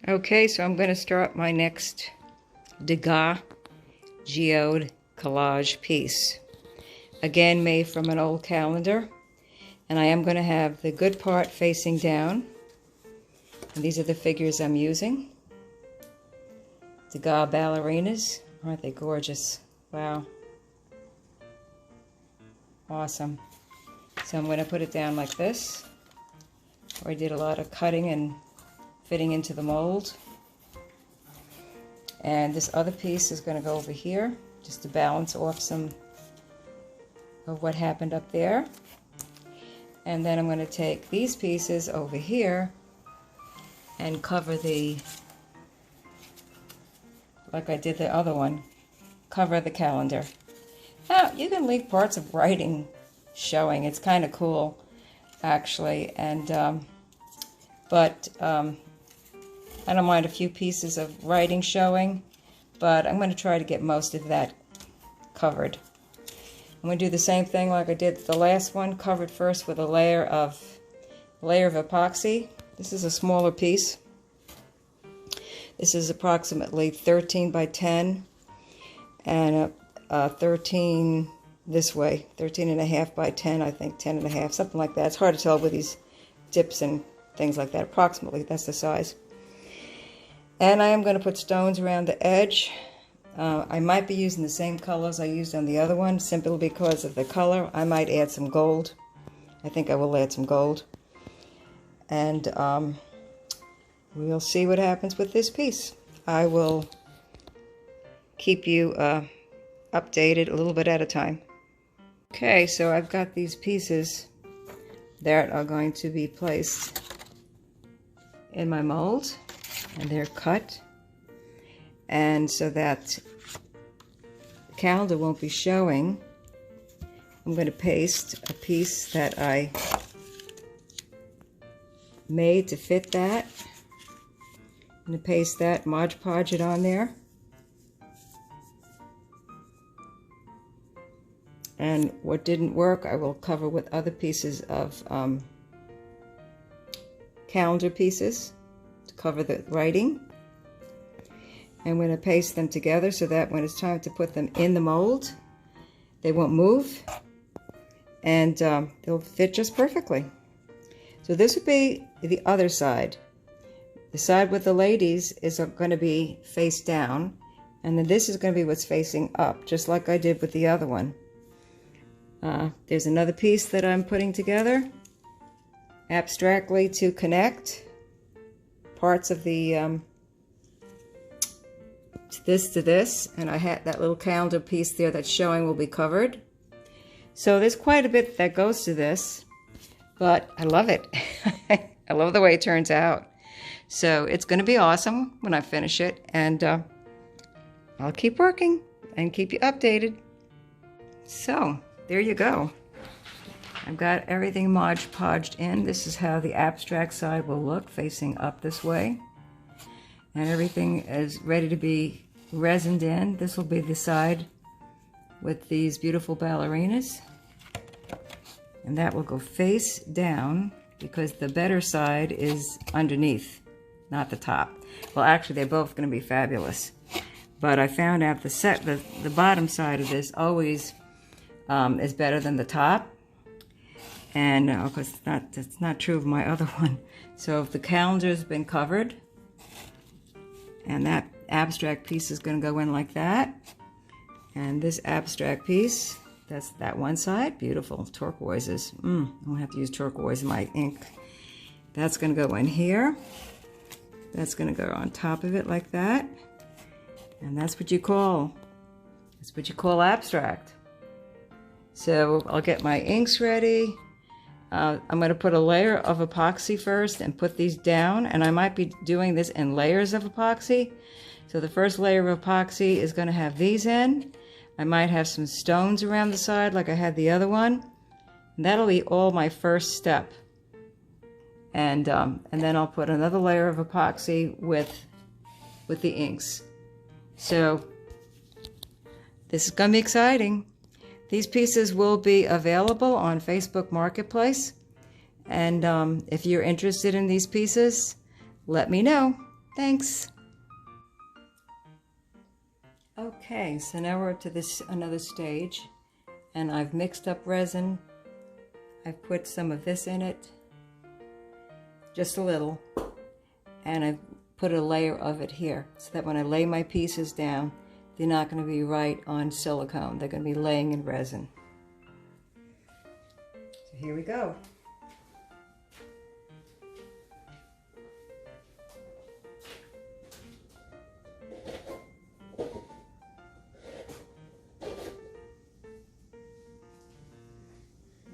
Okay, so I'm going to start my next Degas Geode collage piece. Again, made from an old calendar. And I am going to have the good part facing down. And these are the figures I'm using. Degas ballerinas. Aren't they gorgeous? Wow. Awesome. So I'm going to put it down like this. I did a lot of cutting and fitting into the mold. And this other piece is going to go over here just to balance off some of what happened up there. And then I'm going to take these pieces over here and cover the, like I did the other one, cover the calendar. Now, you can leave parts of writing showing. It's kind of cool, actually. And I don't mind a few pieces of writing showing, but I'm going to try to get most of that covered. I'm going to do the same thing like I did the last one, covered first with a layer of epoxy. This is a smaller piece. This is approximately 13 by 10 and 13 this way, 13 and a half by 10, I think 10 and a half, something like that. It's hard to tell with these dips and things like that. Approximately, that's the size. And I am going to put stones around the edge. I might be using the same colors I used on the other one, simply because of the color. I might add some gold. I think I will add some gold. And we'll see what happens with this piece. I will keep you updated a little bit at a time. Okay, so I've got these pieces that are going to be placed in my mold, and they're cut, and so that the calendar won't be showing, I'm going to paste a piece that I made to fit that. I'm going to paste that, Mod Podge it on there. And what didn't work, I will cover with other pieces of calendar pieces to cover the writing. I'm going to paste them together so that when it's time to put them in the mold, they won't move, and they'll fit just perfectly. So this would be the other side. The side with the ladies is going to be face down, and then this is going to be what's facing up, just like I did with the other one. There's another piece that I'm putting together abstractly to connect parts of the this to this, and I had that little calendar piece there that's showing will be covered. So there's quite a bit that goes to this, but I love it. I love the way it turns out. So it's going to be awesome when I finish it, and I'll keep working and keep you updated. So there you go. I've got everything Mod Podged in. This is how the abstract side will look, facing up this way. And everything is ready to be resined in. This will be the side with these beautiful ballerinas. And that will go face down because the better side is underneath, not the top. Well, actually, they're both going to be fabulous. But I found out the bottom side of this always is better than the top, and of course that's not true of my other one. So if the calendar's been covered, and that abstract piece is going to go in like that, and this abstract piece, that's that one side, beautiful turquoises. I'm gonna have to use turquoise in my ink. That's going to go in here. That's going to go on top of it like that, and that's what you call abstract. So I'll get my inks ready. I'm going to put a layer of epoxy first and put these down, and I might be doing this in layers of epoxy. So the first layer of epoxy is going to have these in. I might have some stones around the side like I had the other one. And that'll be all my first step. And then I'll put another layer of epoxy with the inks. So this is going to be exciting. These pieces will be available on Facebook Marketplace, and if you're interested in these pieces, let me know. Thanks. Okay, so now we're up to this another stage, and I've mixed up resin. I've put some of this in it, just a little, and I've put a layer of it here so that when I lay my pieces down, they're not going to be right on silicone. They're going to be laying in resin. So here we go.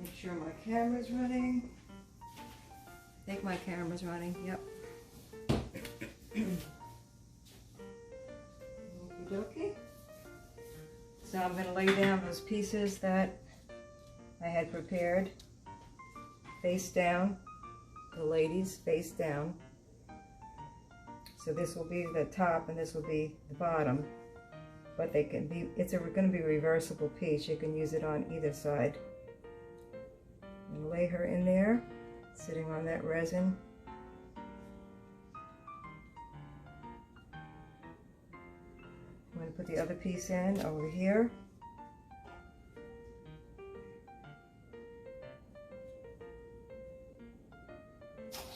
Make sure my camera's running. I think my camera's running, yep. Okey-dokey. So I'm going to lay down those pieces that I had prepared face down, the ladies face down. So this will be the top and this will be the bottom, but they can be, it's going to be a reversible piece. You can use it on either side. And lay her in there, sitting on that resin. I'm going to put the other piece in over here.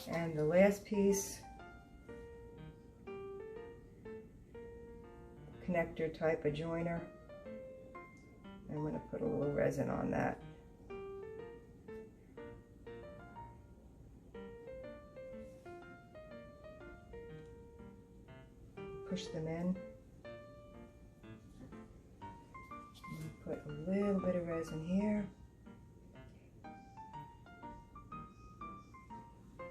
And the last piece, connector type of joiner. I'm going to put a little resin on that. Push them in. Put a little bit of resin here.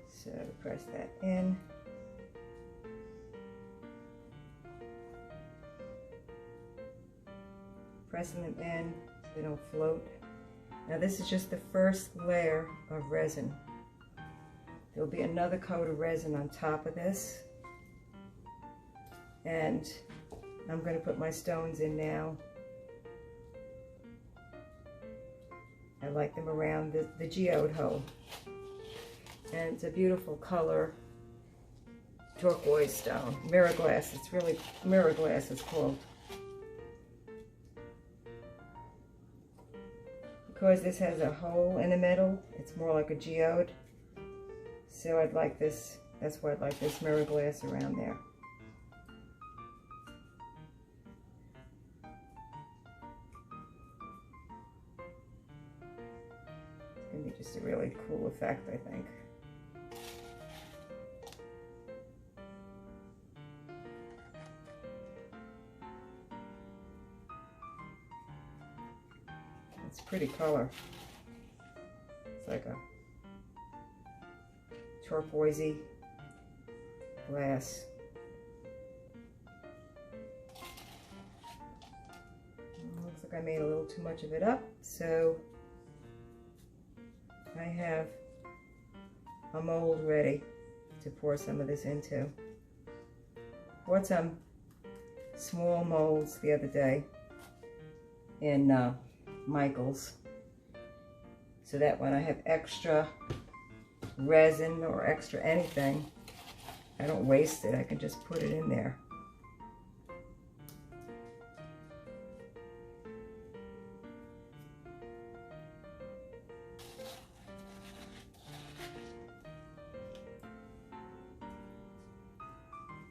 So press that in. Pressing them in so they don't float. Now this is just the first layer of resin. There'll be another coat of resin on top of this. And I'm going to put my stones in now. I like them around the geode hole. And it's a beautiful color, turquoise stone, mirror glass. It's really mirror glass it's called. Because this has a hole in the middle, it's more like a geode. So I'd like this, that's why I'd like this mirror glass around there. It's going to be just a really cool effect, I think. It's a pretty color. It's like a turquoisey glass. Looks like I made a little too much of it up, so I have a mold ready to pour some of this into. Bought some small molds the other day in Michael's, so that when I have extra resin or extra anything, I don't waste it. I can just put it in there.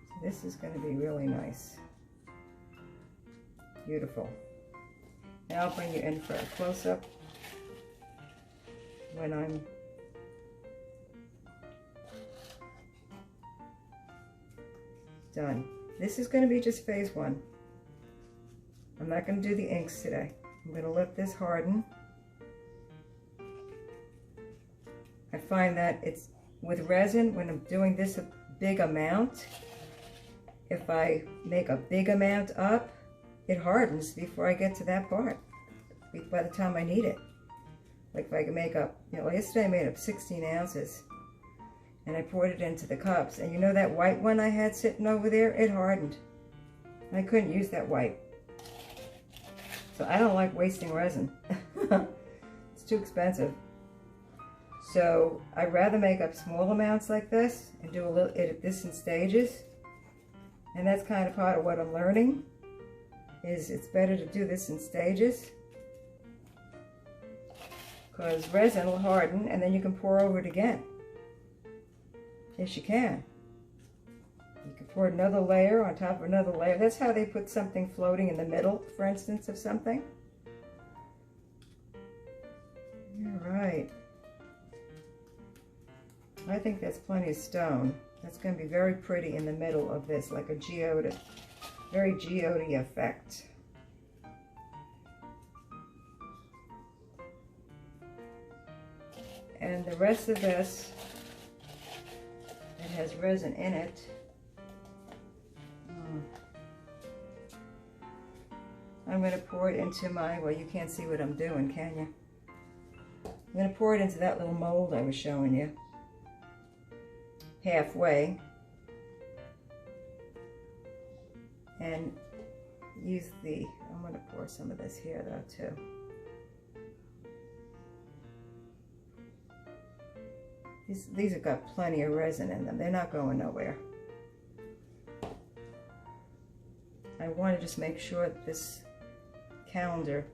So this is going to be really nice. Beautiful. Now I'll bring you in for a close-up when I'm done. This is going to be just phase one. I'm not going to do the inks today. I'm going to let this harden. I find that it's with resin, when I'm doing this a big amount, if I make a big amount up, it hardens before I get to that part, by the time I need it. Like if I can make up, you know, yesterday I made up 16 ounces and I poured it into the cups, and you know that white one I had sitting over there, it hardened. I couldn't use that white. So I don't like wasting resin. It's too expensive. So I'd rather make up small amounts like this and do a little this in stages And that's kind of part of what I'm learning, is it's better to do this in stages, because resin will harden and then you can pour over it again. Yes, you can. You can pour another layer on top of another layer. That's how they put something floating in the middle, for instance, of something. All right. I think that's plenty of stone. That's going to be very pretty in the middle of this, like a geode, very geode effect. And the rest of this, it has resin in it. I'm going to pour it into my, well, you can't see what I'm doing, can you? I'm going to pour it into that little mold I was showing you. Halfway. And use the, I'm going to pour some of this here though too. These have got plenty of resin in them. They're not going nowhere. I want to just make sure that this calendar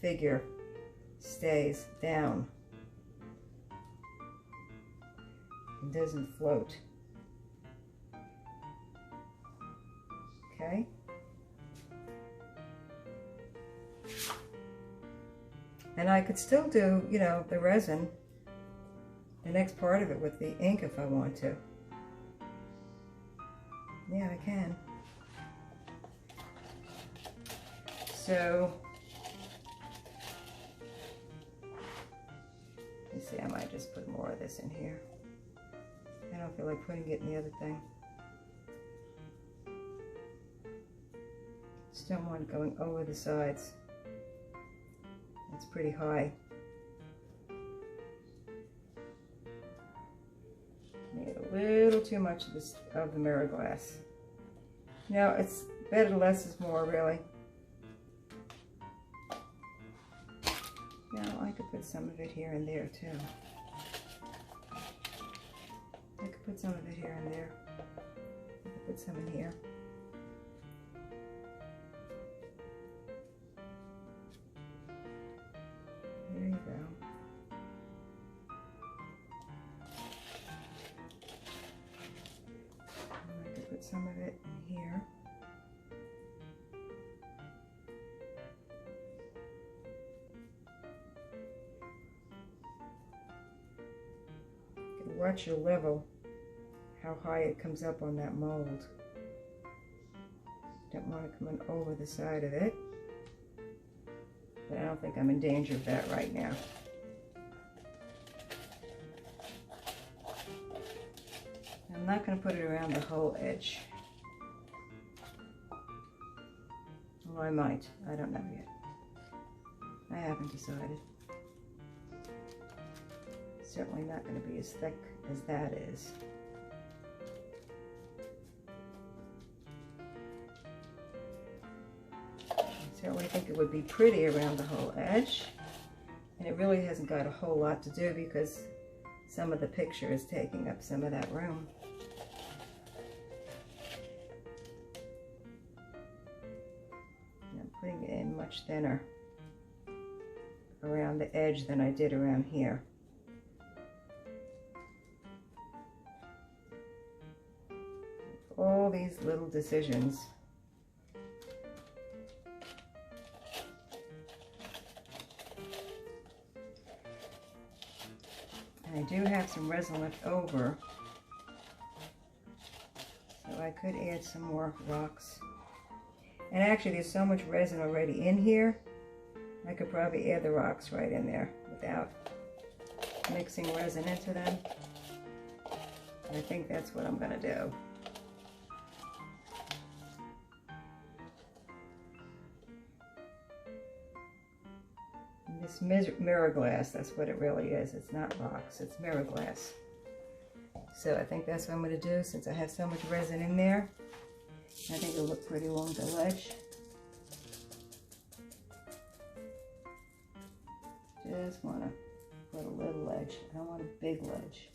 figure stays down and doesn't float. Okay. And I could still do, you know, the resin, the next part of it with the ink if I want to. Yeah, I can. So, let's see, I might just put more of this in here. I don't feel like putting it in the other thing. Just don't want it going over the sides. It's pretty high. Made a little too much of this of the mirror glass. Now it's better less is more, really. Now I could put some of it here and there too. I could put some of it here and there. I could put some in here. There you go. And I could put some of it in here. Watch your level, how high it comes up on that mold. Don't want to come in over the side of it, but I don't think I'm in danger of that right now. I'm not going to put it around the whole edge. Well, I might. I don't know yet. I haven't decided. Certainly not going to be as thick as that is. I certainly think it would be pretty around the whole edge. And it really hasn't got a whole lot to do because some of the picture is taking up some of that room. And I'm putting it in much thinner around the edge than I did around here. All these little decisions. And I do have some resin left over, so I could add some more rocks. And actually there's so much resin already in here, I could probably add the rocks right in there without mixing resin into them. And I think that's what I'm going to do. This mirror glass, that's what it really is. It's not rocks, it's mirror glass. So I think that's what I'm going to do since I have so much resin in there. I think it'll look pretty along the ledge. Just want to put a little ledge. I don't want a big ledge.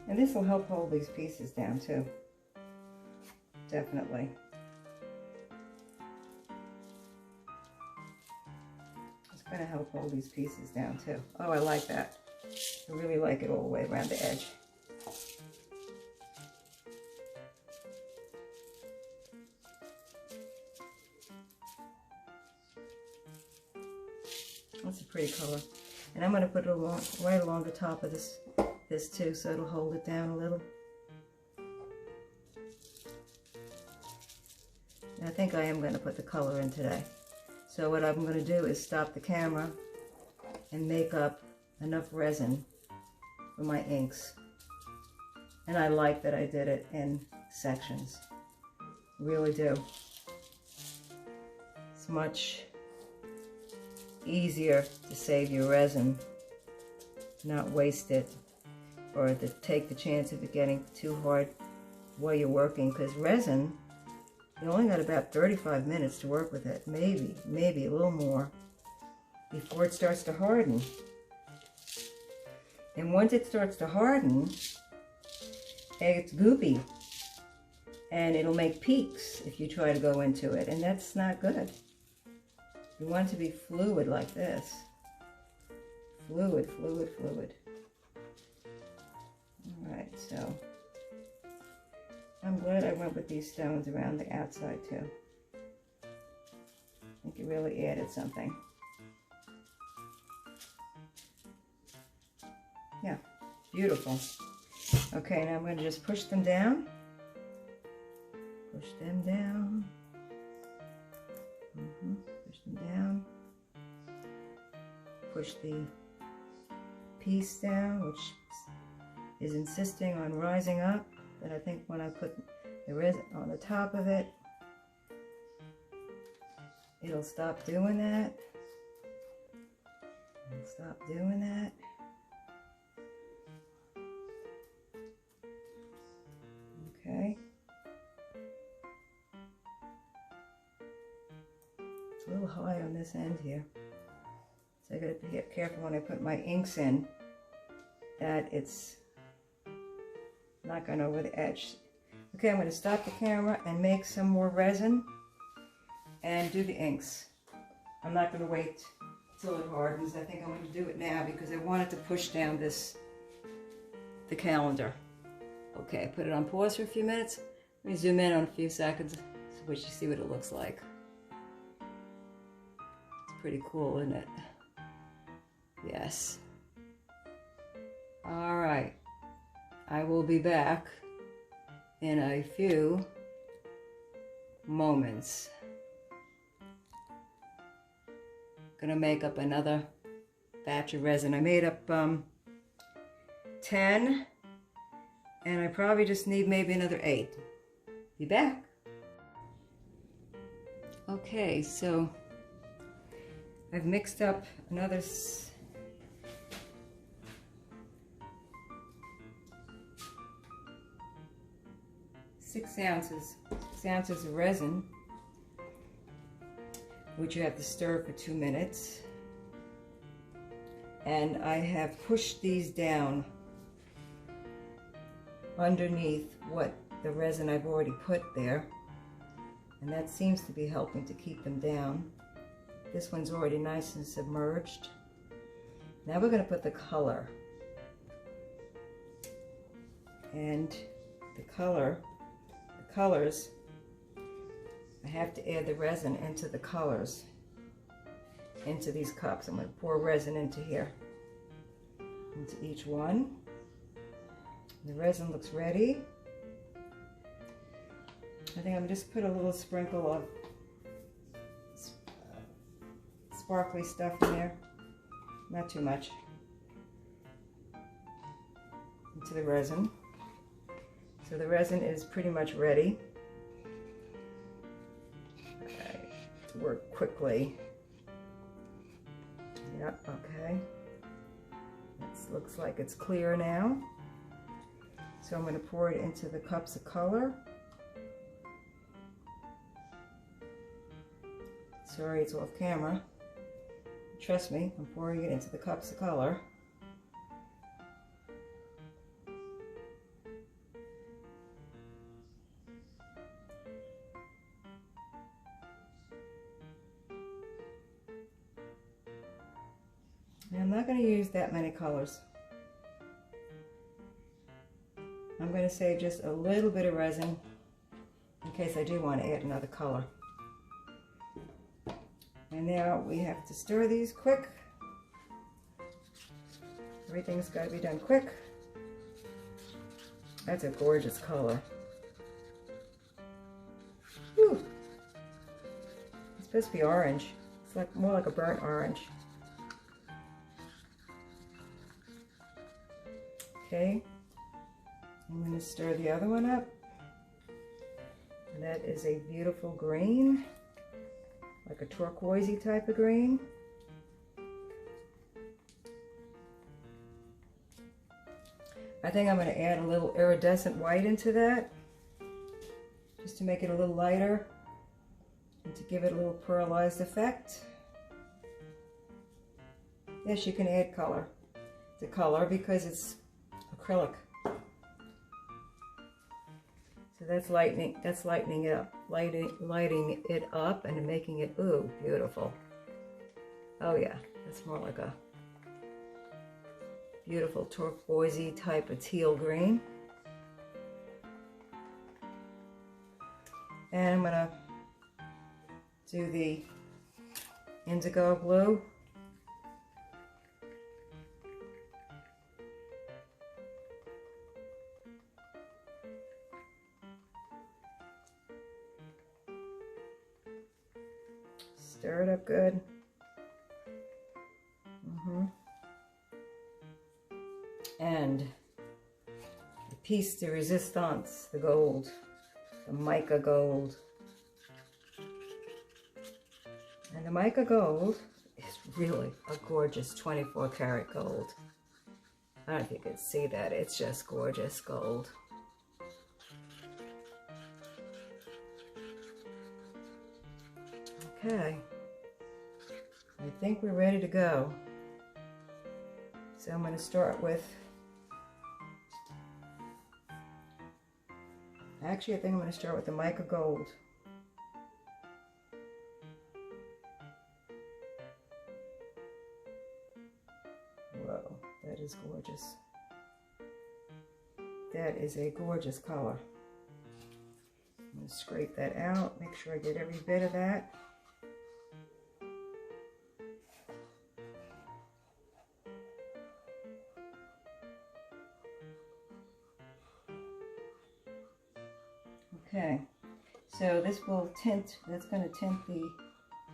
And this will help hold these pieces down too. Definitely. It's going to help hold these pieces down too. Oh, I like that. I really like it all the way around the edge. That's a pretty color. And I'm going to put it right along the top of this too, so it'll hold it down a little. And I think I am going to put the color in today. So what I'm going to do is stop the camera and make up enough resin for my inks. And I like that I did it in sections. Really do. It's much easier to save your resin, not waste it, or to take the chance of it getting too hard while you're working, because resin, you only got about 35 minutes to work with it, maybe a little more, before it starts to harden. And once it starts to harden, it's goopy, and it'll make peaks if you try to go into it, and that's not good. You want it to be fluid like this. Fluid, fluid, fluid. Alright, so I'm glad I went with these stones around the outside too. I think it really added something. Yeah, beautiful. Okay, now I'm going to just push them down. Push them down. Push them down. Push the piece down, which is insisting on rising up. But I think when I put the resin on the top of it, it'll stop doing that. It'll stop doing that. Okay. It's a little high on this end here. So I gotta be careful when I put my inks in that it's not going over the edge. Okay, I'm going to stop the camera and make some more resin and do the inks. I'm not going to wait till it hardens. I think I'm going to do it now because I wanted to push down the calendar. Okay, I put it on pause for a few minutes. Let me zoom in on a few seconds so we can see what it looks like. It's pretty cool, isn't it? Yes. All right. I will be back in a few moments. Gonna make up another batch of resin. I made up 10, and I probably just need maybe another 8. Be back. Okay, so I've mixed up another 6 ounces of resin, which you have to stir for 2 minutes. And I have pushed these down underneath what the resin I've already put there, and that seems to be helping to keep them down. This one's already nice and submerged. Now we're going to put the color, and the colors, I have to add the resin into the colors, into these cups. I'm going to pour resin into here, into each one. The resin looks ready. I think I'm going to just put a little sprinkle of sparkly stuff in there, not too much, into the resin. So the resin is pretty much ready. Okay, to work quickly. Yep, okay. This looks like it's clear now. So I'm going to pour it into the cups of color. Sorry, it's off camera. Trust me, I'm pouring it into the cups of color. I'm not going to use that many colors. I'm going to save just a little bit of resin in case I do want to add another color. And now we have to stir these quick. Everything's got to be done quick. That's a gorgeous color. Whew. It's supposed to be orange. It's like more like a burnt orange. Okay, I'm going to stir the other one up. And that is a beautiful green, like a turquoisey type of green. I think I'm going to add a little iridescent white into that, just to make it a little lighter and to give it a little pearlized effect. Yes, you can add color. The color because it's acrylic. So that's lightening it up, lighting it up and making it, ooh, beautiful. Oh yeah, that's more like a beautiful turquoisey type of teal green. And I'm gonna do the indigo blue. Stir it up good. And the piece de resistance, the gold, the mica gold. And the mica gold is really a gorgeous 24 karat gold. I don't know if you can see that, it's just gorgeous gold. Okay, I think we're ready to go. So I'm going to start with, actually I think I'm going to start with the mica gold. Whoa, that is gorgeous. That is a gorgeous color. I'm going to scrape that out, make sure I get every bit of that. Okay, so this will tint, that's going to tint the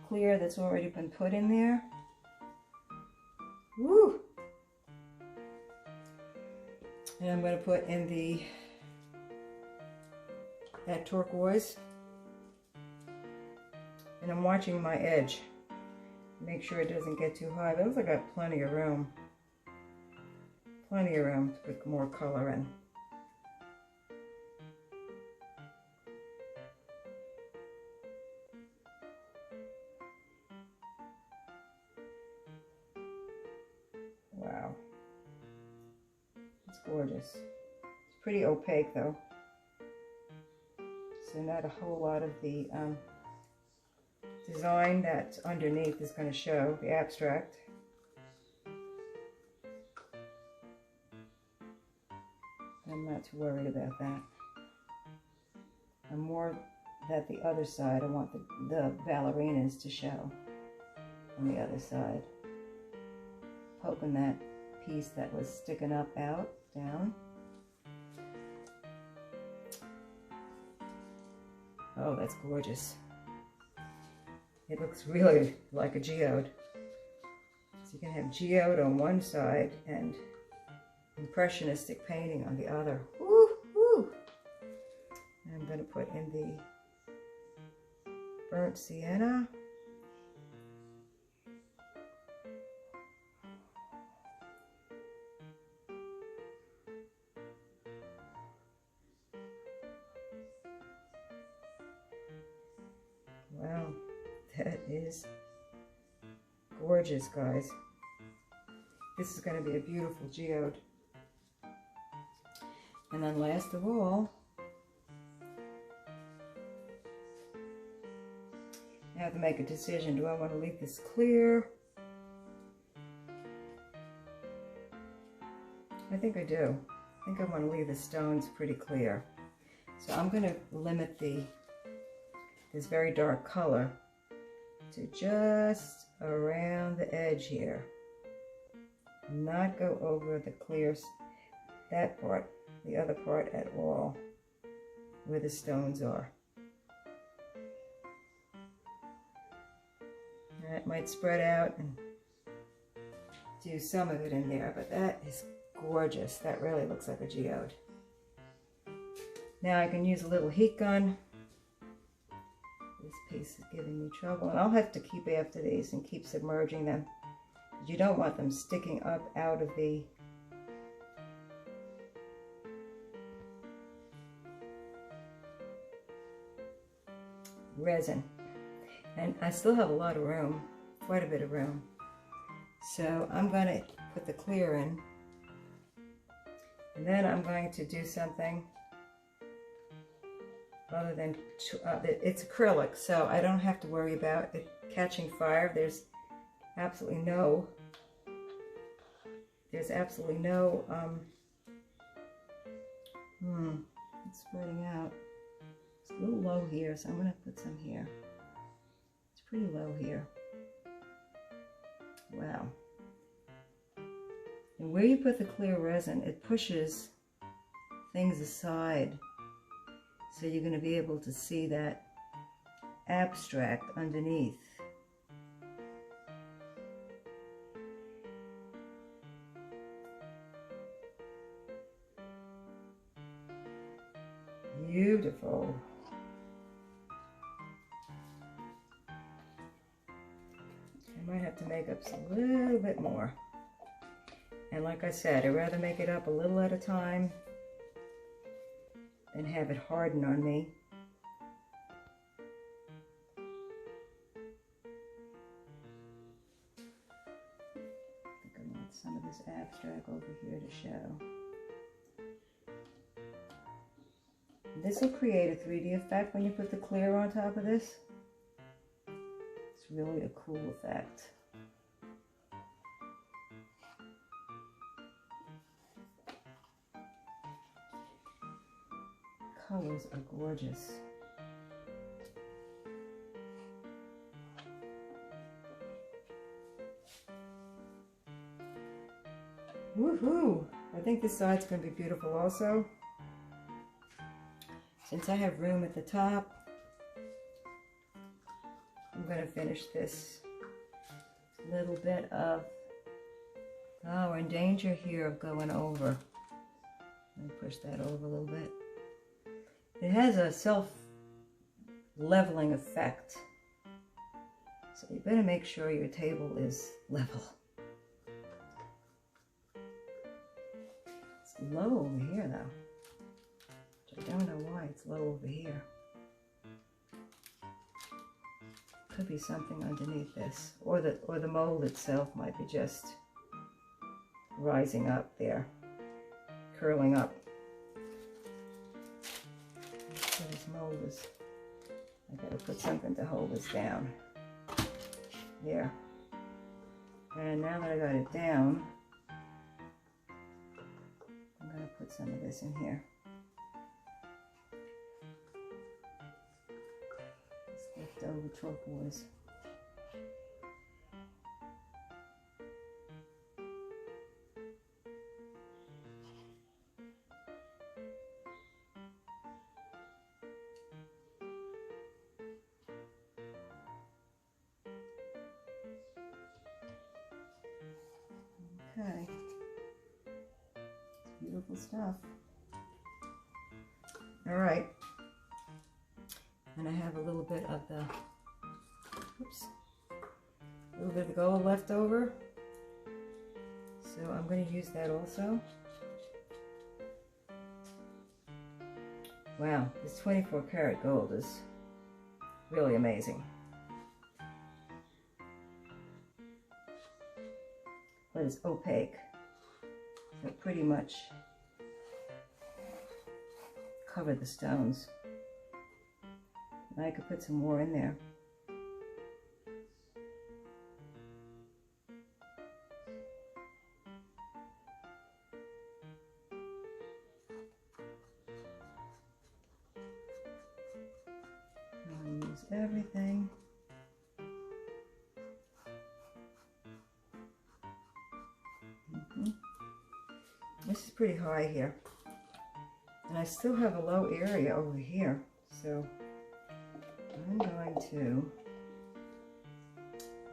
clear that's already been put in there. Woo! And I'm going to put in that turquoise. And I'm watching my edge. Make sure it doesn't get too high. But it looks like I got plenty of room. Plenty of room to put more color in. Wow. It's gorgeous. It's pretty opaque though. So not a whole lot of the design that's underneath is going to show, the abstract. I'm not too worried about that. I'm more that the other side, I want the ballerinas to show on the other side. Poking that piece that was sticking up out, down. Oh, that's gorgeous. It looks really like a geode. So you can have geode on one side and impressionistic painting on the other. Woo, woo. And I'm going to put in the burnt sienna. Wow, that is gorgeous, guys. This is going to be a beautiful geode. And then last of all, I have to make a decision. Do I want to leave this clear? I think I do. I think I want to leave the stones pretty clear. So I'm going to limit this very dark color to just around the edge here. Not go over the clear, that part, the other part at all, where the stones are. That might spread out and do some of it in there, but that is gorgeous. That really looks like a geode. Now I can use a little heat gun. This piece is giving me trouble, and I'll have to keep after these and keep submerging them. You don't want them sticking up out of the resin. And I still have a lot of room, quite a bit of room. So I'm going to put the clear in, and then I'm going to do something other than, it's acrylic, so I don't have to worry about it catching fire. There's absolutely no it's spreading out. It's a little low here, so I'm going to put some here. It's pretty low here. Wow. And where you put the clear resin, it pushes things aside, so you're going to be able to see that abstract underneath. Beautiful. I might have to make up a little bit more. And like I said, I'd rather make it up a little at a time than have it harden on me. I think I want some of this abstract over here to show. This will create a 3D effect when you put the clear on top of this. It's really a cool effect. Colors are gorgeous. Woohoo! I think this side's going to be beautiful also. Since I have room at the top, I'm going to finish this little bit of, oh, we're in danger here of going over. Let me push that over a little bit. It has a self-leveling effect, so you better make sure your table is level. It's low over here though. I don't know why it's low over here. Could be something underneath this, or the mold itself might be just rising up there, curling up. So this mold is, I gotta put something to hold this down. There. And now that I got it down, I'm gonna put some of this in here. Leftover turquoise. Okay, it's beautiful stuff. All right. And I have a little bit of the, oops, a little bit of the gold left over. So I'm going to use that also. Wow, this 24 karat gold is really amazing. But it's opaque, so it pretty much covered the stones. I could put some more in there. Almost everything. This is pretty high here. And I still have a low area over here. So I'm going to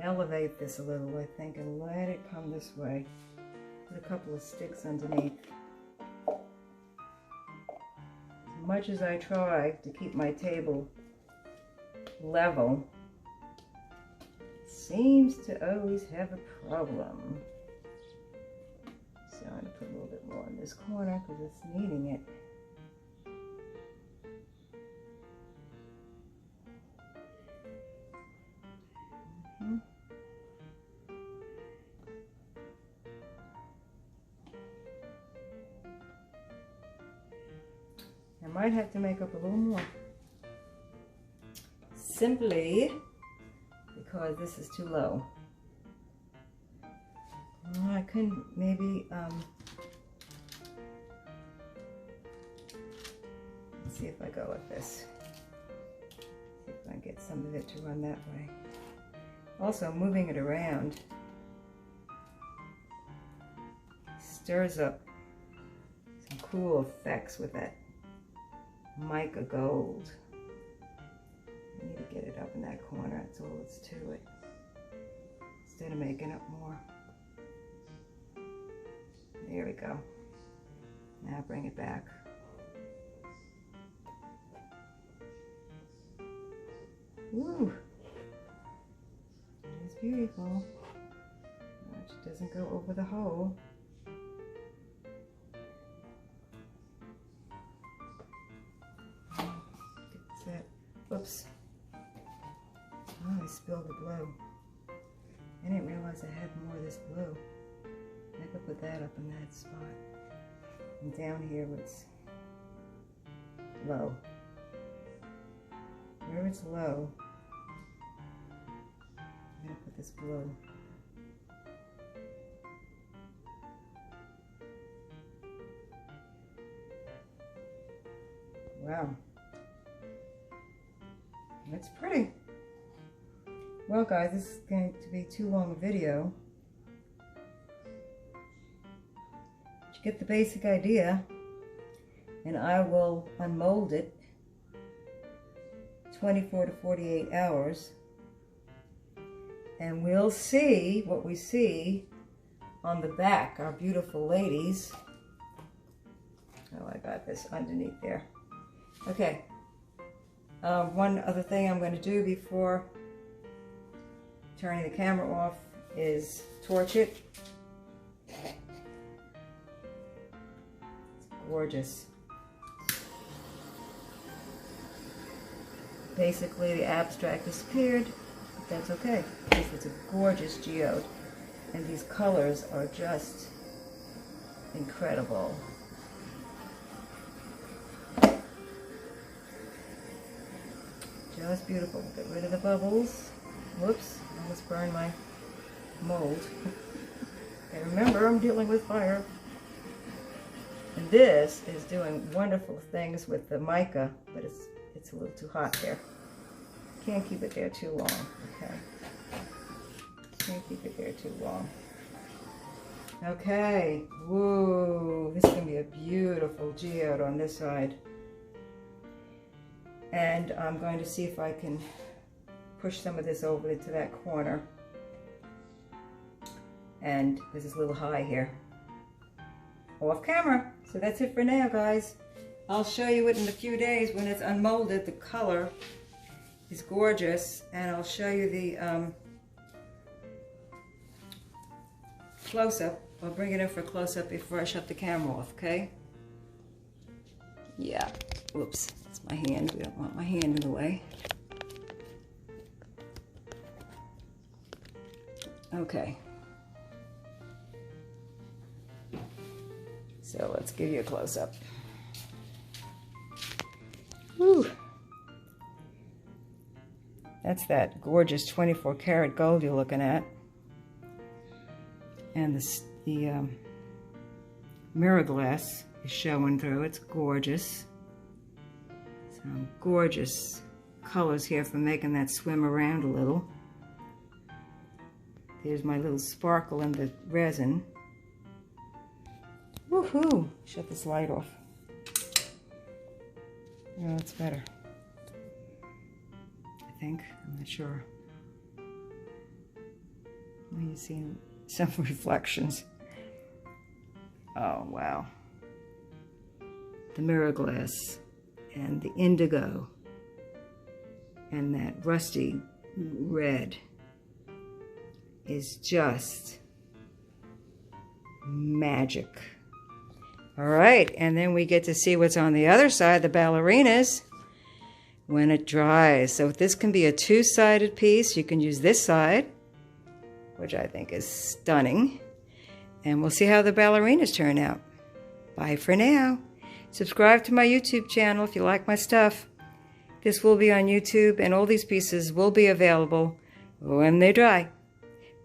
elevate this a little, I think, and let it come this way. Put a couple of sticks underneath. As much as I try to keep my table level, it seems to always have a problem. So I'm going to put a little bit more in this corner because it's needing it. I might have to make up a little more, simply because this is too low. Well, I couldn't maybe, let's see if I go with this. See if I can get some of it to run that way. Also, moving it around stirs up some cool effects with that mica gold. I need to get it up in that corner, that's all that's to it. Instead of making up more. There we go. Now bring it back. Woo! That is beautiful. It doesn't go over the hole. Oops. Oh, I spilled the blue. I didn't realize I had more of this blue. I could put that up in that spot. And down here it's low. Where it's low, I'm going to put this blue. Wow. That's pretty. Well guys, this is going to be too long a video. But you get the basic idea, and I will unmold it 24 to 48 hours, and we'll see what we see on the back, our beautiful ladies. Oh, I got this underneath there. Okay. One other thing I'm going to do before turning the camera off is torch it. It's gorgeous. Basically, the abstract disappeared, but that's okay, because it's a gorgeous geode, and these colors are just incredible. Just beautiful. Get rid of the bubbles. Whoops, I almost burned my mold. Okay, remember, I'm dealing with fire. And this is doing wonderful things with the mica, but it's a little too hot there. Can't keep it there too long, okay? Can't keep it there too long. Okay, whoa, this is going to be a beautiful geode on this side. And I'm going to see if I can push some of this over to that corner. And this is a little high here. Off camera. So that's it for now, guys. I'll show you it in a few days when it's unmolded. The color is gorgeous. And I'll show you the close-up. I'll bring it in for a close-up before I shut the camera off, okay? Yeah. Whoops. My hand, we don't want my hand in the way. Okay. So let's give you a close-up. Woo! That's that gorgeous 24 karat gold you're looking at. And the mirror glass is showing through. It's gorgeous. Some gorgeous colors here for making that swim around a little. There's my little sparkle in the resin. Woohoo! Shut this light off. Oh, that's better. I think. I'm not sure. You see some reflections. Oh, wow. The mirror glass and the indigo and that rusty red is just magic. All right, and then we get to see what's on the other side, the ballerinas, when it dries. So this can be a two-sided piece. You can use this side, which I think is stunning. And we'll see how the ballerinas turn out. Bye for now. Subscribe to my YouTube channel if you like my stuff. This will be on YouTube, and all these pieces will be available when they dry.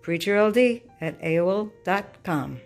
PreacherLD at AOL.com.